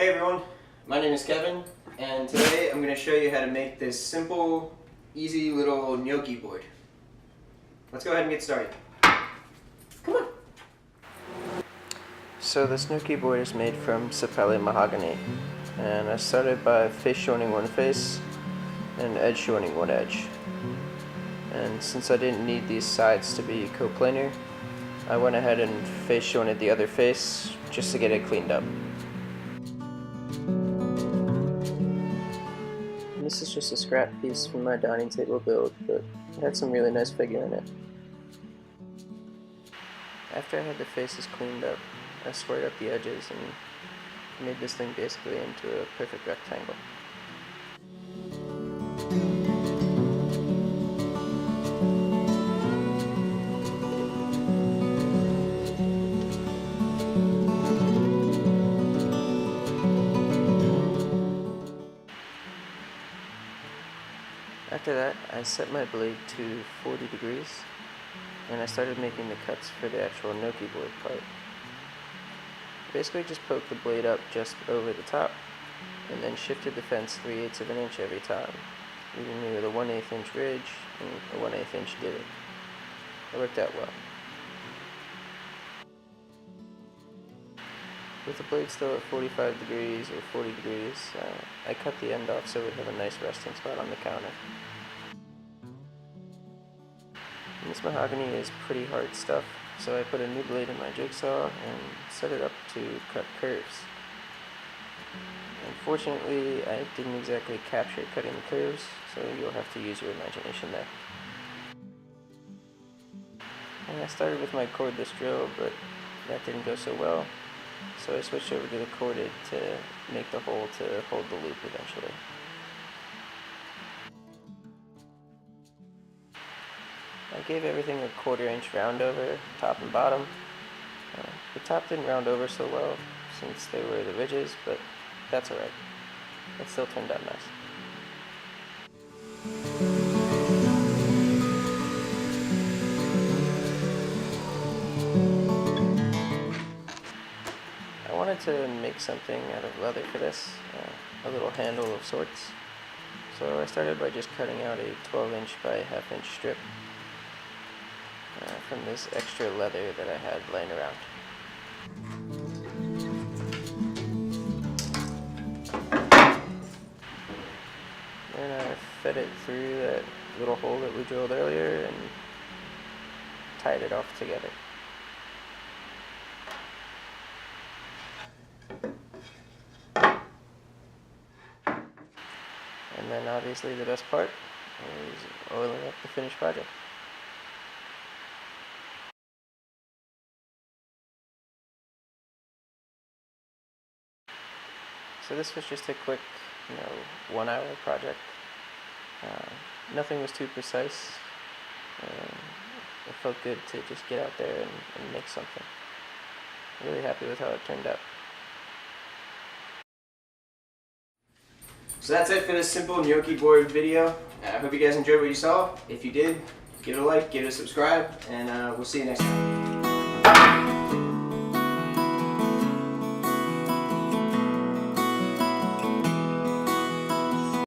Hey everyone, my name is Kevin, and today I'm going to show you how to make this simple, easy little gnocchi board. Let's go ahead and get started. Come on! So this gnocchi board is made from Sapele mahogany, and I started by face shortening one face and edge shortening one edge. And since I didn't need these sides to be coplanar, I went ahead and face shortened the other face just to get it cleaned up. This is just a scrap piece from my dining table build, but it had some really nice figure in it. After I had the faces cleaned up, I squared up the edges and made this thing basically into a perfect rectangle. After that, I set my blade to 40 degrees, and I started making the cuts for the actual gnocchi board part. Basically just poked the blade up just over the top, and then shifted the fence 3/8 of an inch every time, leaving me with a 1/8 inch ridge and a 1/8 inch divot. It worked out well. With the blade still at 45 degrees or 40 degrees, I cut the end off so it would have a nice resting spot on the counter. And this mahogany is pretty hard stuff, so I put a new blade in my jigsaw and set it up to cut curves. Unfortunately, I didn't exactly capture cutting the curves, so you'll have to use your imagination there. And I started with my cordless drill, but that didn't go so well. So I switched over to the corded to make the hole to hold the loop eventually. I gave everything a 1/4 inch round over, top and bottom. The top didn't round over so well since they were the ridges, but that's alright. It still turned out nice. I wanted to make something out of leather for this, a little handle of sorts. So I started by just cutting out a 12 inch by 1/2 inch strip from this extra leather that I had laying around. Then I fed it through that little hole that we drilled earlier and tied it off together. And then obviously the best part is oiling up the finished project. So this was just a quick, 1 hour project. Nothing was too precise. It felt good to just get out there and make something. Really happy with how it turned out. So that's it for this simple gnocchi board video. I hope you guys enjoyed what you saw. If you did, give it a like, give it a subscribe, and we'll see you next time.